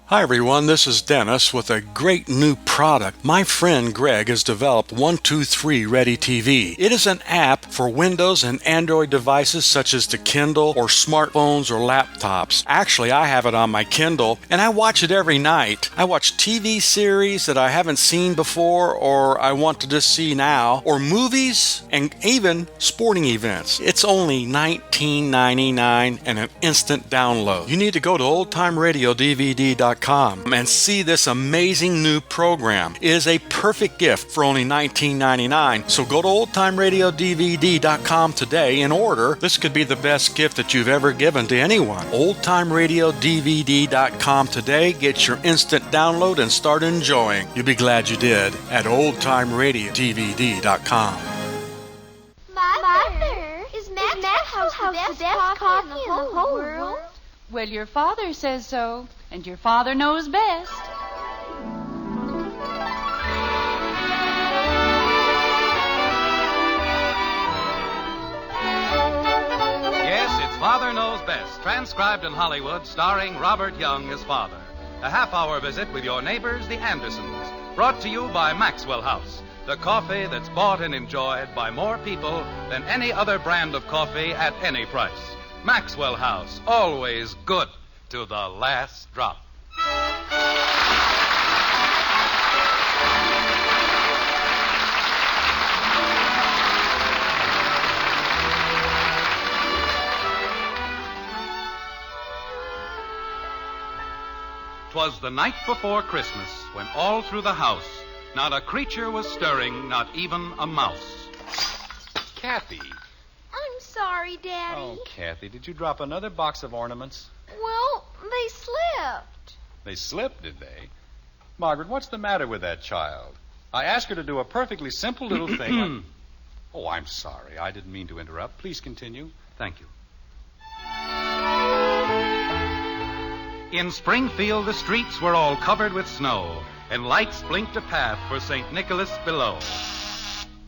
Hi everyone, this is Dennis with a great new product. My friend Greg has developed 123 Ready TV. It is an app for Windows and Android devices such as the Kindle or smartphones or laptops. Actually, I have it on my Kindle and I watch it every night. I watch TV series that I haven't seen before or I want to just see now, or movies and even sporting events. It's only $19.99 and an instant download. You need to go to oldtimeradiodvd.com and see this amazing new program. It is a perfect gift for only $19.99. So go to oldtimeradiodvd.com today and order. This could be the best gift that you've ever given to anyone. oldtimeradiodvd.com today. Get your instant download and start enjoying. You'll be glad you did at oldtimeradiodvd.com. Mother, is Maxwell House the best coffee in the whole world? Well, your father says so, and your father knows best. Yes, it's Father Knows Best, transcribed in Hollywood, starring Robert Young as father. A half-hour visit with your neighbors, the Andersons, brought to you by Maxwell House, the coffee that's bought and enjoyed by more people than any other brand of coffee at any price. Maxwell House, always good to the last drop. 'Twas the night before Christmas, when all through the house not a creature was stirring, not even a mouse. Kathy. I'm sorry, Daddy. Oh, Kathy, did you drop another box of ornaments? Well, they slipped. They slipped, did they? Margaret, what's the matter with that child? I asked her to do a perfectly simple little thing. Oh, I'm sorry. I didn't mean to interrupt. Please continue. Thank you. In Springfield, the streets were all covered with snow, and lights blinked a path for St. Nicholas below.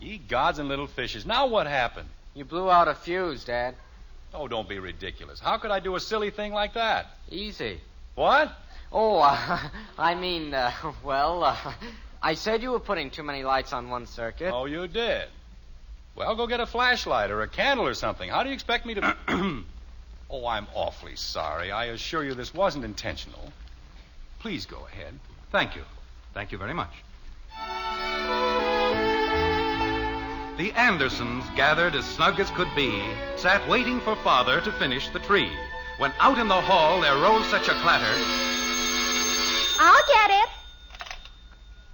Ye gods and little fishes. Now what happened? You blew out a fuse, Dad. Oh, don't be ridiculous. How could I do a silly thing like that? Easy. What? Oh, I said you were putting too many lights on one circuit. Oh, you did? Well, go get a flashlight or a candle or something. How do you expect me to... Oh, I'm awfully sorry. I assure you this wasn't intentional. Please go ahead. Thank you. Thank you very much. The Andersons, gathered as snug as could be, sat waiting for Father to finish the tree. When out in the hall there rose such a clatter... I'll get it.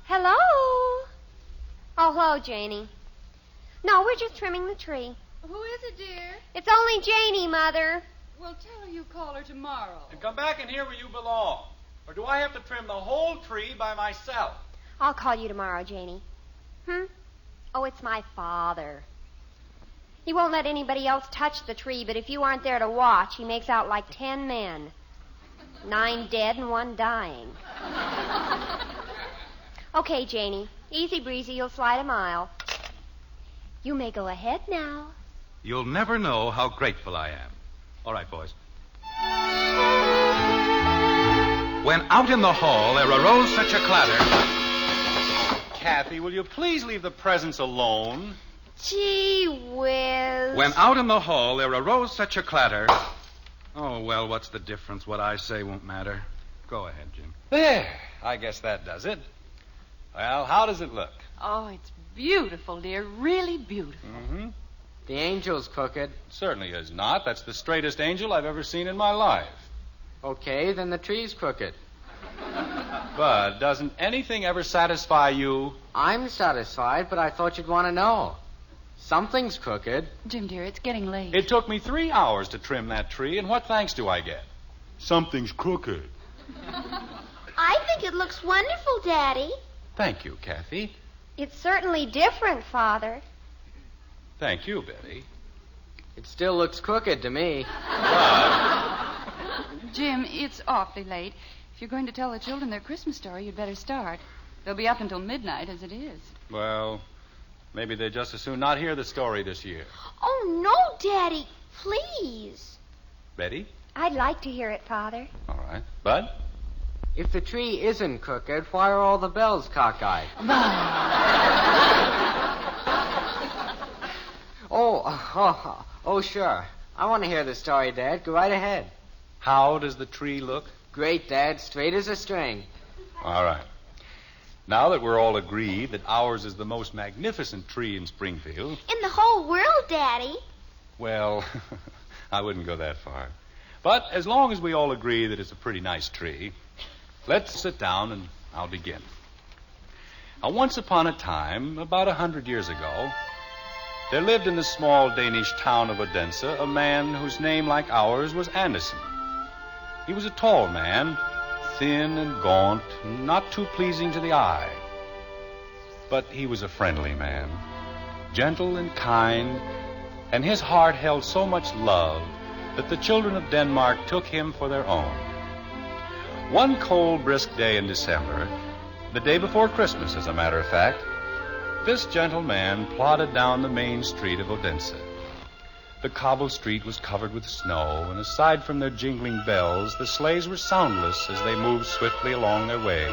Hello? Oh, hello, Janie. No, we're just trimming the tree. Who is it, dear? It's only Janie, Mother. Well, tell her you call her tomorrow. And come back in here where you belong. Or do I have to trim the whole tree by myself? I'll call you tomorrow, Janie. Oh, it's my father. He won't let anybody else touch the tree, but if you aren't there to watch, he makes out like 10 men. 9 dead and 1 dying. Okay, Janie. Easy breezy, you'll slide a mile. You may go ahead now. You'll never know how grateful I am. All right, boys. When out in the hall there arose such a clatter... Kathy, will you please leave the presents alone? Gee whiz. When out in the hall there arose such a clatter... Oh, well, what's the difference? What I say won't matter. Go ahead, Jim. There. I guess that does it. Well, how does it look? Oh, it's beautiful, dear. Really beautiful. Mm-hmm. The angel's crooked. It certainly is not. That's the straightest angel I've ever seen in my life. Okay, then the tree's crooked. But doesn't anything ever satisfy you? I'm satisfied, but I thought you'd want to know. Something's crooked. Jim, dear, it's getting late. It took me 3 hours to trim that tree, and what thanks do I get? Something's crooked. I think it looks wonderful, Daddy. Thank you, Kathy. It's certainly different, Father. Thank you, Betty. It still looks crooked to me. Jim, it's awfully late. If you're going to tell the children their Christmas story, you'd better start. They'll be up until midnight as it is. Well, maybe they'd just as soon not hear the story this year. Oh, no, Daddy. Please. Betty? I'd like to hear it, Father. All right. Bud? If the tree isn't crooked, why are all the bells cockeyed? Oh, sure. I want to hear the story, Dad. Go right ahead. How does the tree look? Great, Dad. Straight as a string. All right. Now that we're all agreed that ours is the most magnificent tree in Springfield, In the whole world, Daddy. well, I wouldn't go that far. But as long as we all agree that it's a pretty nice tree, let's sit down and I'll begin. Now, once upon a time, about 100 years ago, there lived in the small Danish town of Odense a man whose name, like ours, was Andersen. He was a tall man, thin and gaunt, not too pleasing to the eye. But he was a friendly man, gentle and kind, and his heart held so much love that the children of Denmark took him for their own. One cold, brisk day in December, the day before Christmas, as a matter of fact, this gentle man plodded down the main street of Odense. The cobbled street was covered with snow, and aside from their jingling bells, the sleighs were soundless as they moved swiftly along their way.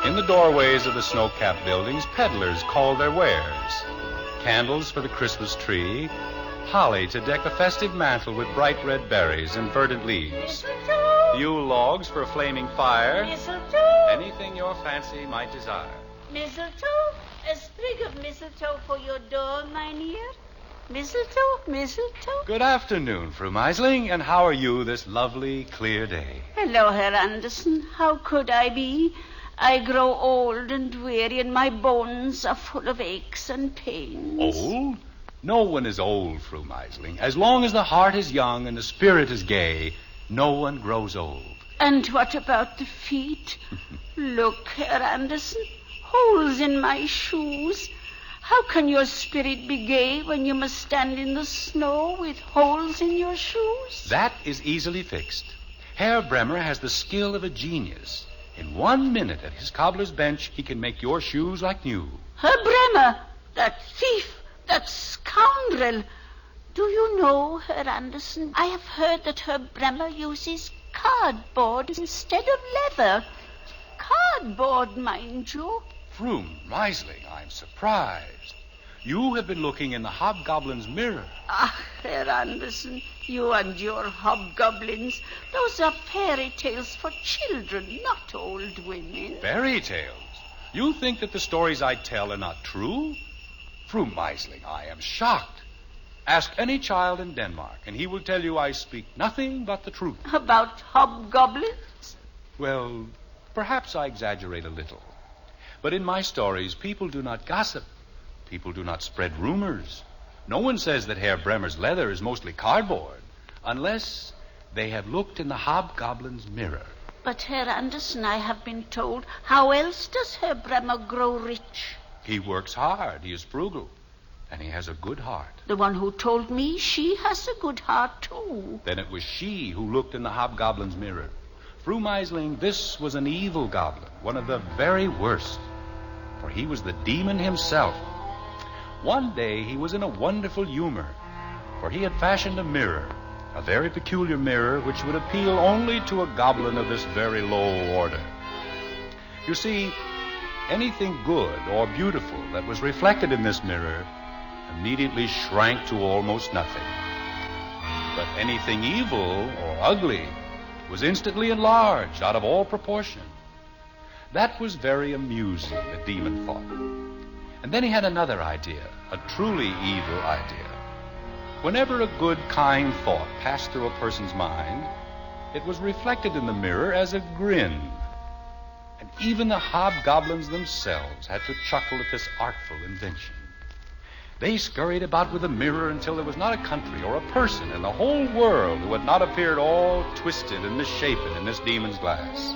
In the doorways of the snow-capped buildings, peddlers called their wares. Candles for the Christmas tree, holly to deck the festive mantle with bright red berries and verdant leaves, Yule logs for a flaming fire, anything your fancy might desire. Mistletoe, a sprig of mistletoe for your door, mynheer. Mistletoe, mistletoe. Good afternoon, Fru Meisling, and how are you this lovely, clear day? Hello, Herr Andersen. How could I be? I grow old and weary, and my bones are full of aches and pains. Old? No one is old, Fru Meisling. As long as the heart is young and the spirit is gay, no one grows old. And what about the feet? Look, Herr Andersen, holes in my shoes. How can your spirit be gay when you must stand in the snow with holes in your shoes? That is easily fixed. Herr Bremer has the skill of a genius. In 1 minute at his cobbler's bench, he can make your shoes like new. Herr Bremer, that thief, that scoundrel. Do you know, Herr Andersen, I have heard that Herr Bremer uses cardboard instead of leather. Cardboard, mind you. Fru Meisling, I'm surprised. You have been looking in the hobgoblin's mirror. Ah, Herr Andersen, you and your hobgoblins. Those are fairy tales for children, not old women. Fairy tales? You think that the stories I tell are not true? Fru Meisling, I am shocked. Ask any child in Denmark, and he will tell you I speak nothing but the truth. About hobgoblins? Well, perhaps I exaggerate a little. But in my stories, people do not gossip. People do not spread rumors. No one says that Herr Bremer's leather is mostly cardboard, unless they have looked in the hobgoblin's mirror. But, Herr Andersen, I have been told, how else does Herr Bremer grow rich? He works hard. He is frugal. And he has a good heart. The one who told me she has a good heart, too. Then it was she who looked in the hobgoblin's mirror. Fru Meisling, this was an evil goblin, one of the very worst. For he was the demon himself. One day he was in a wonderful humor, for he had fashioned a mirror, a very peculiar mirror which would appeal only to a goblin of this very low order. You see, anything good or beautiful that was reflected in this mirror immediately shrank to almost nothing. But anything evil or ugly was instantly enlarged out of all proportion. That was very amusing, the demon thought. And then he had another idea, a truly evil idea. Whenever a good, kind thought passed through a person's mind, it was reflected in the mirror as a grin. And even the hobgoblins themselves had to chuckle at this artful invention. They scurried about with a mirror until there was not a country or a person in the whole world who had not appeared all twisted and misshapen in this demon's glass.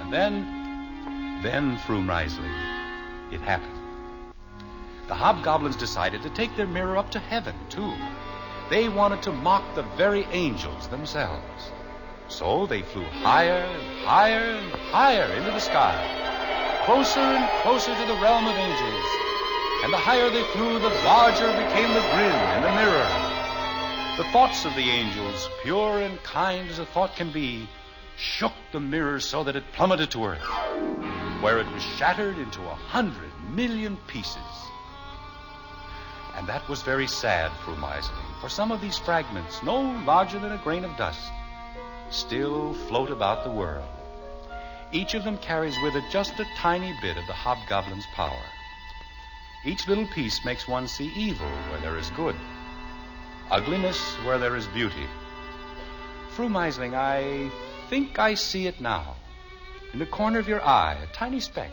And then, Fru Meisling, it happened. The hobgoblins decided to take their mirror up to heaven, too. They wanted to mock the very angels themselves. So they flew higher and higher and higher into the sky, closer and closer to the realm of angels. And the higher they flew, the larger became the grin in the mirror. The thoughts of the angels, pure and kind as a thought can be, shook the mirror so that it plummeted to earth, where it was shattered into 100 million pieces. And that was very sad, Fru Meisling, for some of these fragments, no larger than a grain of dust, still float about the world. Each of them carries with it just a tiny bit of the hobgoblin's power. Each little piece makes one see evil where there is good, ugliness where there is beauty. Fru Meisling, I think I see it now. In the corner of your eye, a tiny speck.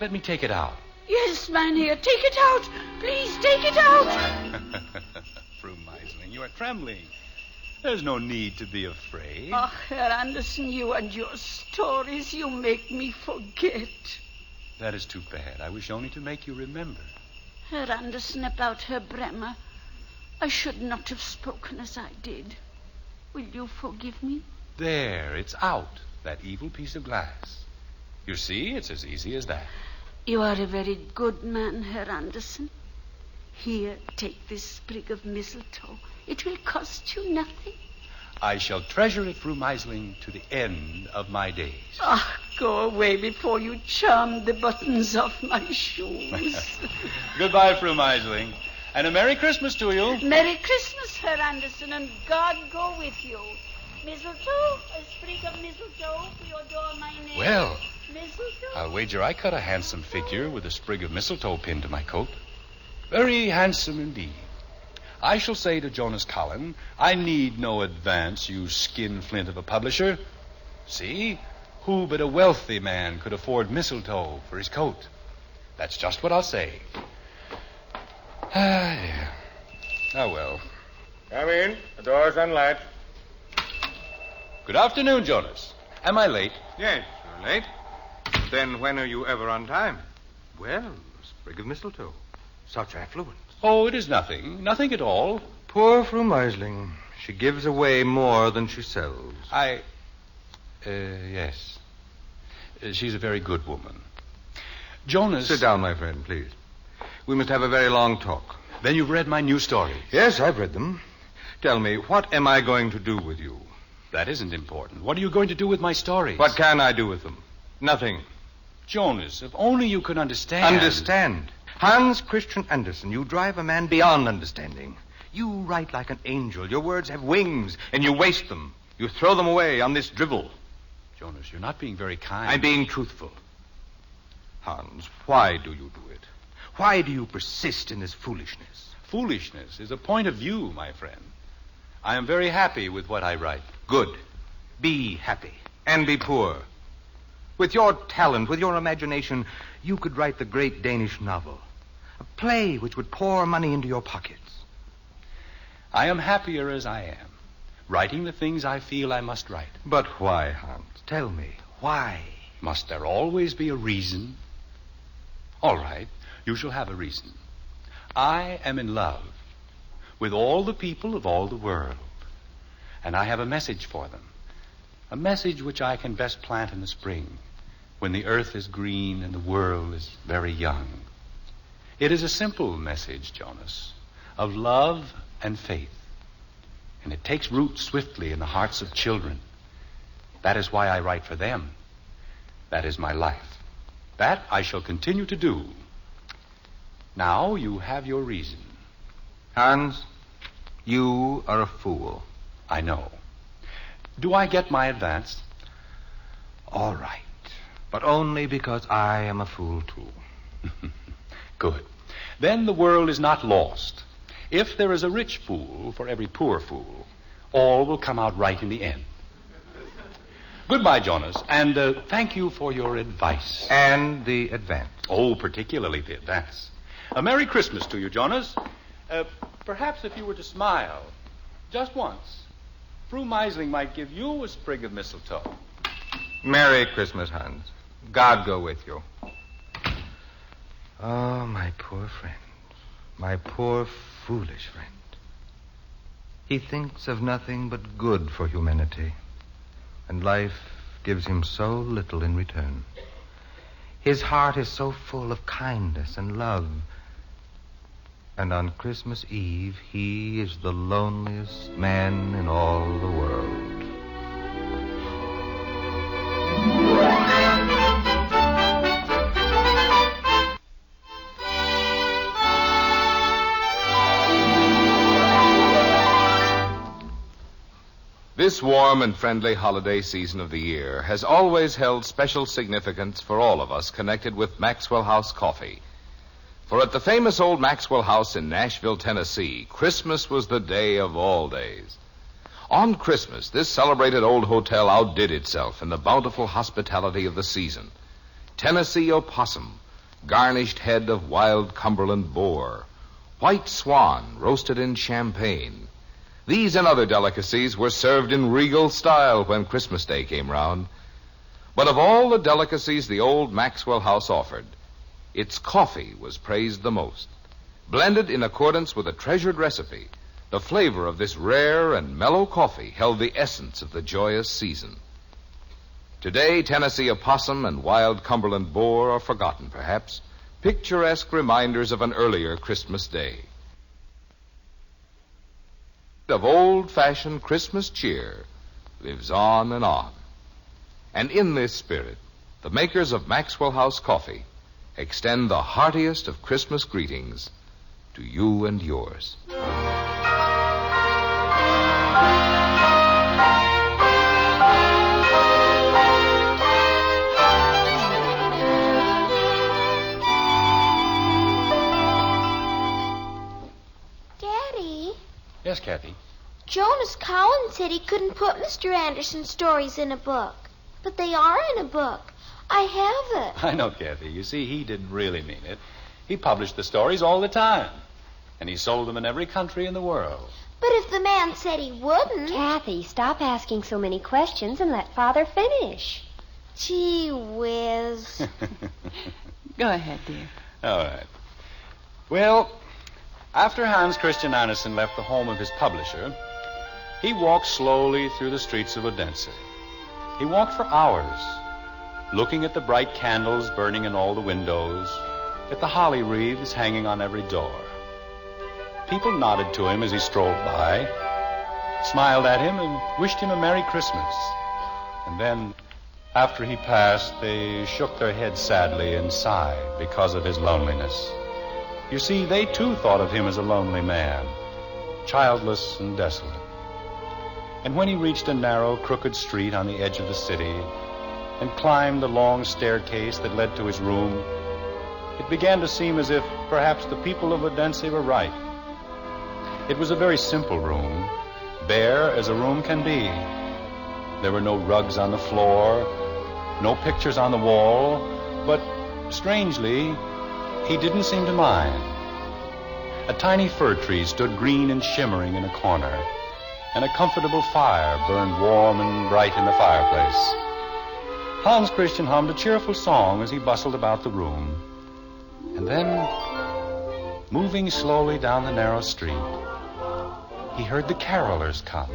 Let me take it out. Yes, Mynheer, take it out. Please take it out. Fru Meisling, you are trembling. There's no need to be afraid. Oh, Herr Anderson, you and your stories, you make me forget. That is too bad. I wish only to make you remember. Herr Anderson, about Herr Bremer, I should not have spoken as I did. Will you forgive me? There, it's out, that evil piece of glass. You see, it's as easy as that. You are a very good man, Herr Anderson. Here, take this sprig of mistletoe. It will cost you nothing. I shall treasure it, Fru Meisling, to the end of my days. Ah, go away before you charm the buttons off my shoes. Goodbye, Fru Meisling. And a Merry Christmas to you. Merry Christmas, Herr Anderson, and God go with you. Mistletoe, a sprig of mistletoe for your door, my name. Well, Mistletoe. I'll wager I cut a handsome figure with a sprig of mistletoe pinned to my coat. Very handsome indeed. I shall say to Jonas Collin, I need no advance, you skinflint of a publisher. See, who but a wealthy man could afford mistletoe for his coat? That's just what I'll say. Ah, yeah. Oh, well. Come in. The door's unlatched. Good afternoon, Jonas. Am I late? Yes, you're late. Then when are you ever on time? Well, a sprig of mistletoe. Such affluence. Oh, it is nothing. Nothing at all. Poor Fru Meisling. She gives away more than she sells. Yes. She's a very good woman. Jonas... Sit down, my friend, please. We must have a very long talk. Then you've read my new stories? Yes, I've read them. Tell me, what am I going to do with you? That isn't important. What are you going to do with my stories? What can I do with them? Nothing. Jonas, if only you could understand. Understand? Hans Christian Andersen, you drive a man beyond understanding. You write like an angel. Your words have wings, and you waste them. You throw them away on this drivel. Jonas, you're not being very kind. I'm being truthful. Hans, why do you do it? Why do you persist in this foolishness? Foolishness is a point of view, my friend. I am very happy with what I write. Good. Be happy. And be poor. With your talent, with your imagination, you could write the great Danish novel. A play which would pour money into your pockets. I am happier as I am, writing the things I feel I must write. But why, Hans? Tell me, why? Must there always be a reason? All right, you shall have a reason. I am in love with all the people of all the world, and I have a message for them. A message which I can best plant in the spring, when the earth is green and the world is very young. It is a simple message, Jonas, of love and faith. And it takes root swiftly in the hearts of children. That is why I write for them. That is my life. That I shall continue to do. Now you have your reason. Hans, you are a fool. I know. Do I get my advance? All right. But only because I am a fool, too. Good. Then the world is not lost. If there is a rich fool for every poor fool, all will come out right in the end. Goodbye, Jonas, and thank you for your advice. And the advance. Oh, particularly the advance. A Merry Christmas to you, Jonas. Perhaps if you were to smile, just once, Fru Meisling might give you a sprig of mistletoe. Merry Christmas, Hans. God go with you. Oh, my poor friend. My poor, foolish friend. He thinks of nothing but good for humanity, and life gives him so little in return. His heart is so full of kindness and love, And on Christmas Eve, he is the loneliest man in all the world. This warm and friendly holiday season of the year has always held special significance for all of us connected with Maxwell House Coffee. For at the famous old Maxwell House in Nashville, Tennessee, Christmas was the day of all days. On Christmas, this celebrated old hotel outdid itself in the bountiful hospitality of the season. Tennessee opossum, garnished head of wild Cumberland boar, white swan roasted in champagne. These and other delicacies were served in regal style when Christmas Day came round. But of all the delicacies the old Maxwell House offered, its coffee was praised the most. Blended in accordance with a treasured recipe, the flavor of this rare and mellow coffee held the essence of the joyous season. Today, Tennessee opossum and wild Cumberland boar are forgotten, perhaps, picturesque reminders of an earlier Christmas day. Of old-fashioned Christmas cheer lives on and on. And in this spirit, the makers of Maxwell House Coffee extend the heartiest of Christmas greetings to you and yours. Daddy, Yes, Kathy. Jonas Collins said he couldn't put Mr. Anderson's stories in a book. But they are in a book. I have it. I know, Kathy. You see, he didn't really mean it. He published the stories all the time. And he sold them in every country in the world. But if the man said he wouldn't... Kathy, stop asking so many questions and let Father finish. Gee whiz. Go ahead, dear. All right. Well, after Hans Christian Andersen left the home of his publisher, he walked slowly through the streets of Odense. He walked for hours, looking at the bright candles burning in all the windows, at the holly wreaths hanging on every door. People nodded to him as he strolled by, smiled at him, and wished him a Merry Christmas. And then, after he passed, they shook their heads sadly and sighed because of his loneliness. You see, they too thought of him as a lonely man, childless and desolate. And when he reached a narrow, crooked street on the edge of the city and climbed the long staircase that led to his room, it began to seem as if perhaps the people of Odense were right. It was a very simple room, bare as a room can be. There were no rugs on the floor, no pictures on the wall, but strangely, he didn't seem to mind. A tiny fir tree stood green and shimmering in a corner, and a comfortable fire burned warm and bright in the fireplace. Hans Christian hummed a cheerful song as he bustled about the room. And then, moving slowly down the narrow street, he heard the carolers come.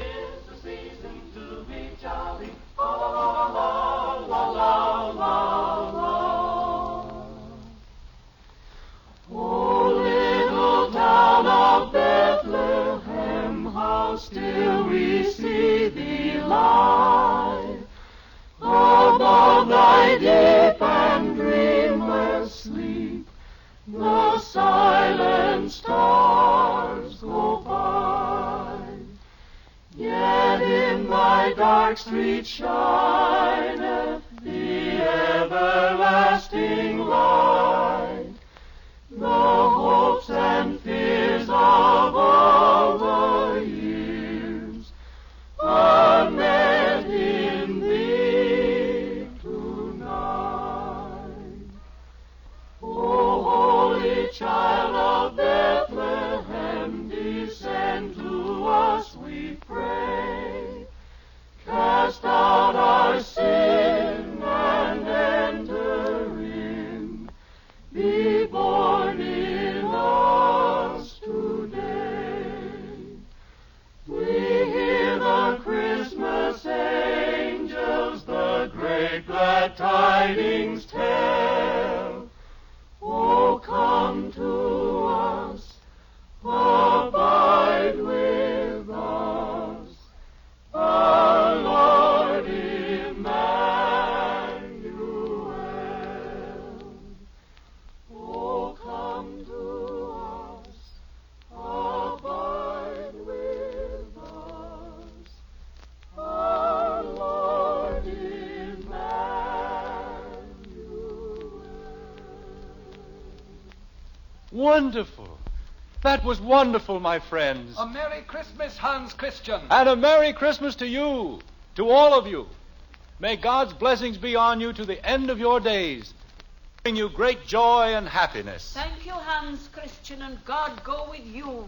Still we see thee lie above thy deep and dreamless sleep. The silent stars go by, yet in thy dark street shineth the everlasting light. The hopes and fears of all the years are met in thee tonight. O holy child of Bethlehem, descend to us, we pray. Cast out our sin and enter in. Be born in us today. We hear the Christmas angels the great glad tidings tell. Oh, come to us, Wonderful. That was wonderful, my friends. A Merry Christmas, Hans Christian. And a Merry Christmas to you, to all of you. May God's blessings be on you to the end of your days, bring you great joy and happiness. Thank you, Hans Christian, and God go with you.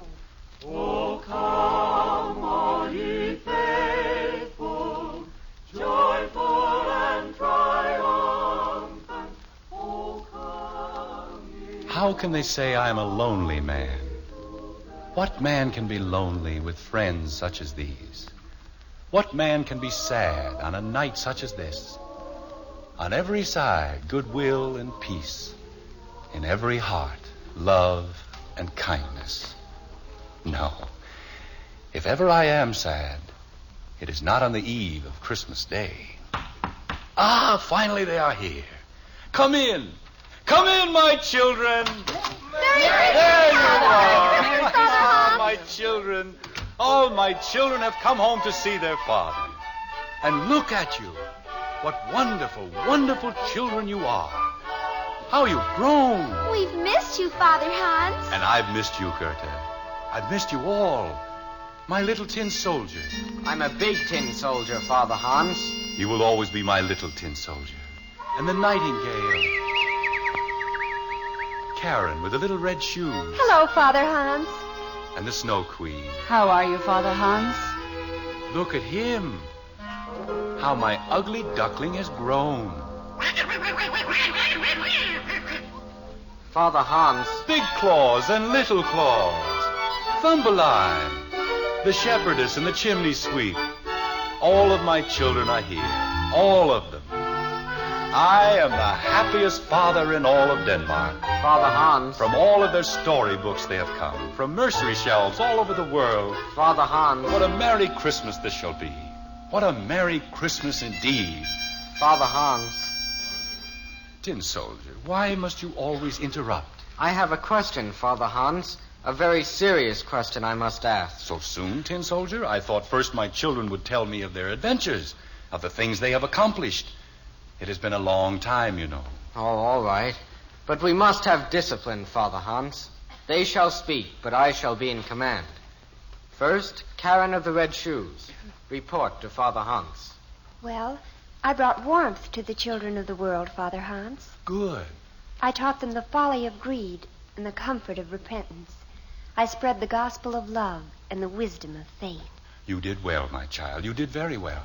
Oh, come, all ye faithful, joyful and triumphant. Oh, come ye. How can they say I am a lonely man? What man can be lonely with friends such as these? What man can be sad on a night such as this? On every side, goodwill and peace. In every heart, love and kindness. No. If ever I am sad, it is not on the eve of Christmas Day. Ah, finally they are here. Come in. Come in, my children. There you are. Ah, my children. All my children have come home to see their father. And look at you. What wonderful, wonderful children you are. How you've grown. We've missed you, Father Hans. And I've missed you, Goethe. I've missed you all. My little tin soldier. I'm a big tin soldier, Father Hans. You will always be my little tin soldier. And the nightingale. Karen with the little red shoes. Hello, Father Hans. And the Snow Queen. How are you, Father Hans? Look at him. How my ugly duckling has grown. Father Hans. Big claws and little claws. Thumbelina. The shepherdess and the chimney sweep. All of my children are here. All of them. I am the happiest father in all of Denmark. Father Hans. From all of their storybooks they have come. From nursery shelves all over the world. Father Hans. What a Merry Christmas this shall be. What a Merry Christmas indeed. Father Hans. Tin Soldier, why must you always interrupt? I have a question, Father Hans. A very serious question I must ask. So soon, Tin Soldier? I thought first my children would tell me of their adventures, of the things they have accomplished. It has been a long time, you know. Oh, all right. But we must have discipline, Father Hans. They shall speak, but I shall be in command. First, Karen of the Red Shoes. Report to Father Hans. Well, I brought warmth to the children of the world, Father Hans. Good. I taught them the folly of greed and the comfort of repentance. I spread the gospel of love and the wisdom of faith. You did well, my child. You did very well.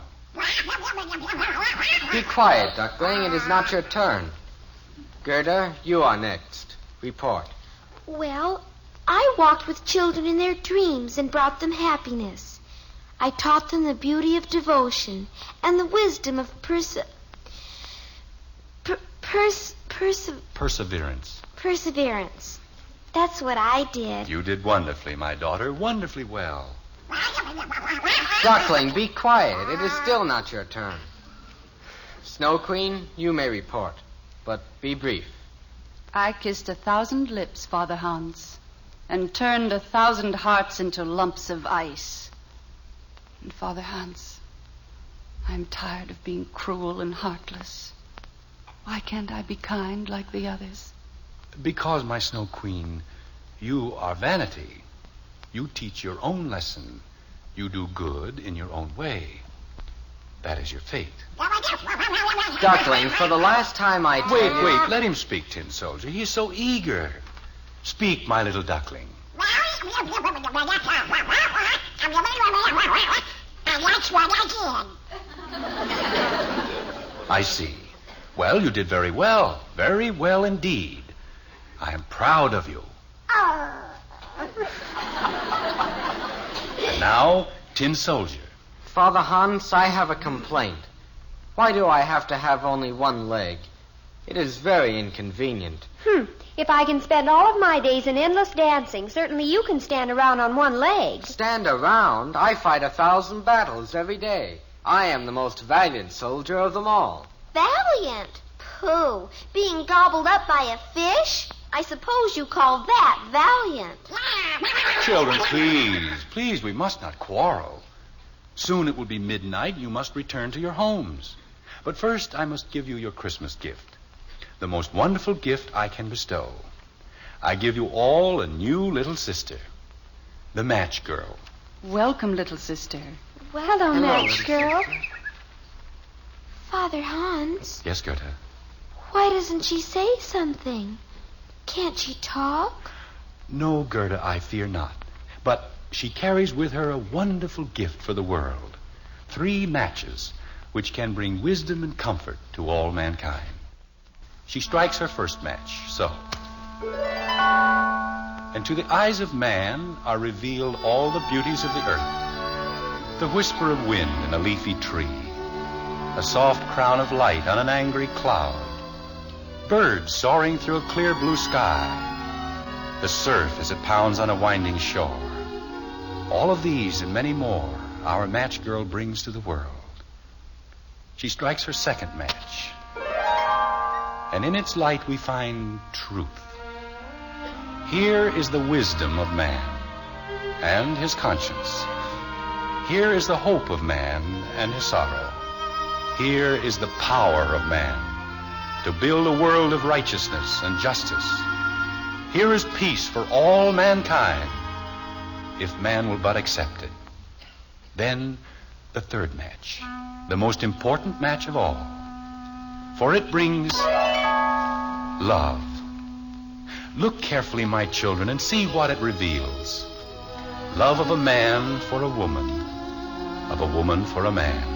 Be quiet, Duckling. It is not your turn. Gerda, you are next. Report. Well, I walked with children in their dreams and brought them happiness. I taught them the beauty of devotion and the wisdom of perseverance. That's what I did. You did wonderfully, my daughter. Wonderfully well. Duckling, be quiet. It is still not your turn. Snow Queen, you may report, but be brief. I kissed 1,000 lips, Father Hans, and turned 1,000 hearts into lumps of ice. And Father Hans, I'm tired of being cruel and heartless. Why can't I be kind like the others? Because, my Snow Queen, you are vanity. You teach your own lesson. You do good in your own way. That is your fate. Duckling, for the last time I tell you... Wait. Let him speak, Tin Soldier. He is so eager. Speak, my little duckling. That's what I did. I see. Well, you did very well. Very well indeed. I am proud of you. And now, Tin Soldier. Father Hans, I have a complaint. Why do I have to have only one leg? It is very inconvenient. If I can spend all of my days in endless dancing, certainly you can stand around on one leg. Stand around? I fight 1,000 battles every day. I am the most valiant soldier of them all. Valiant? Pooh. Being gobbled up by a fish? I suppose you call that valiant. Children, please, we must not quarrel. Soon it will be midnight, and you must return to your homes. But first, I must give you your Christmas gift. The most wonderful gift I can bestow. I give you all a new little sister, the Match Girl. Welcome, little sister. Hello, Match Girl. Father Hans, Yes, Goethe? why doesn't she say something? Can't she talk? No, Goethe, I fear not. But she carries with her a wonderful gift for the world. 3 matches, which can bring wisdom and comfort to all mankind. She strikes her first match, so. And to the eyes of man are revealed all the beauties of the earth. The whisper of wind in a leafy tree. A soft crown of light on an angry cloud. Birds soaring through a clear blue sky. The surf as it pounds on a winding shore. All of these and many more our Match Girl brings to the world. She strikes her second match. And in its light we find truth. Here is the wisdom of man and his conscience. Here is the hope of man and his sorrow. Here is the power of man to build a world of righteousness and justice. Here is peace for all mankind, if man will but accept it. Then the third match, the most important match of all, for it brings love. Look carefully, my children, and see what it reveals. Love of a man for a woman, of a woman for a man.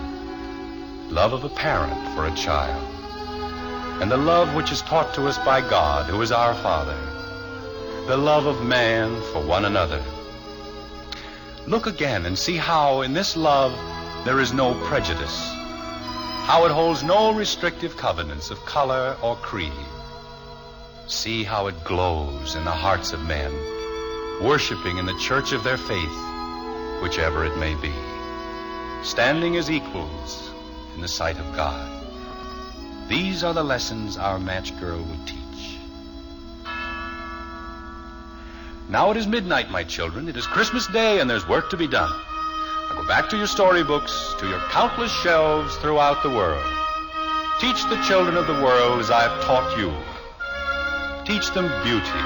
Love of a parent for a child, and the love which is taught to us by God, who is our Father, the love of man for one another. Look again and see how in this love there is no prejudice, how it holds no restrictive covenants of color or creed. See how it glows in the hearts of men, worshiping in the church of their faith, whichever it may be, standing as equals in the sight of God. These are the lessons our Match Girl would teach. Now it is midnight, my children. It is Christmas Day, and there's work to be done. Now go back to your storybooks, to your countless shelves throughout the world. Teach the children of the world as I have taught you. Teach them beauty.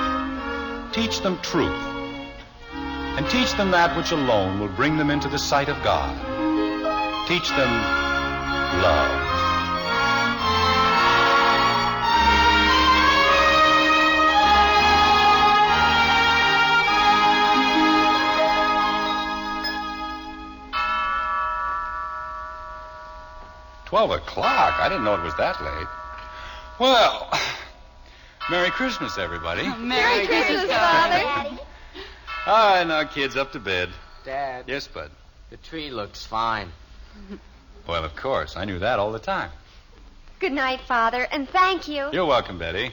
Teach them truth. And teach them that which alone will bring them into the sight of God. Teach them love. $12:00. I didn't know it was that late. Well, Merry Christmas, everybody. Merry Christmas, Father. All right, now, kids, up to bed. Dad. Yes, Bud. The tree looks fine. Well, of course. I knew that all the time. Good night, Father, and thank you. You're welcome, Betty.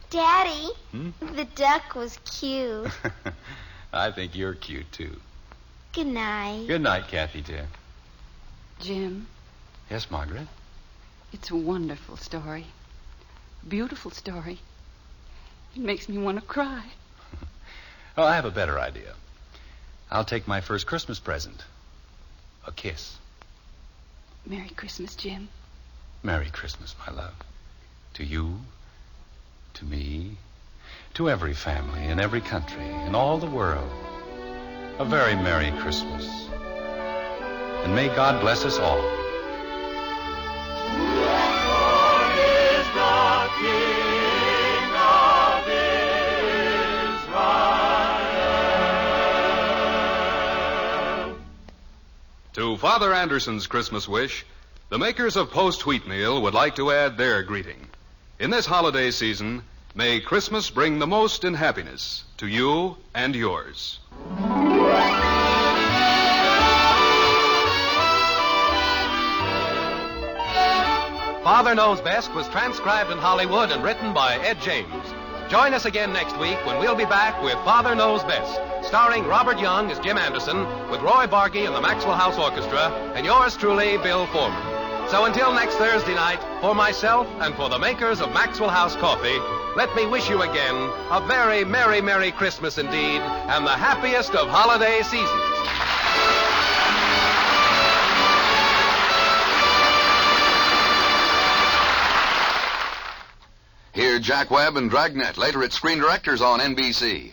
Daddy, the duck was cute. I think you're cute, too. Good night. Good night, Kathy, dear. Jim, Yes, Margaret? it's a wonderful story. Beautiful story. It makes me want to cry. Oh, I have a better idea. I'll take my first Christmas present. A kiss. Merry Christmas, Jim. Merry Christmas, my love. To you, to me, to every family in every country, in all the world. A very Merry Christmas. And may God bless us all. God is the King of Israel. To Father Anderson's Christmas wish, the makers of Post Wheatmeal would like to add their greeting. In this holiday season, may Christmas bring the most in happiness to you and yours. Father Knows Best was transcribed in Hollywood and written by Ed James. Join us again next week when we'll be back with Father Knows Best, starring Robert Young as Jim Anderson, with Roy Bargy and the Maxwell House Orchestra, and yours truly, Bill Foreman. So until next Thursday night, for myself and for the makers of Maxwell House Coffee, let me wish you again a very Merry, Merry Christmas indeed, and the happiest of holiday seasons. Hear Jack Webb and Dragnet later at Screen Directors on NBC.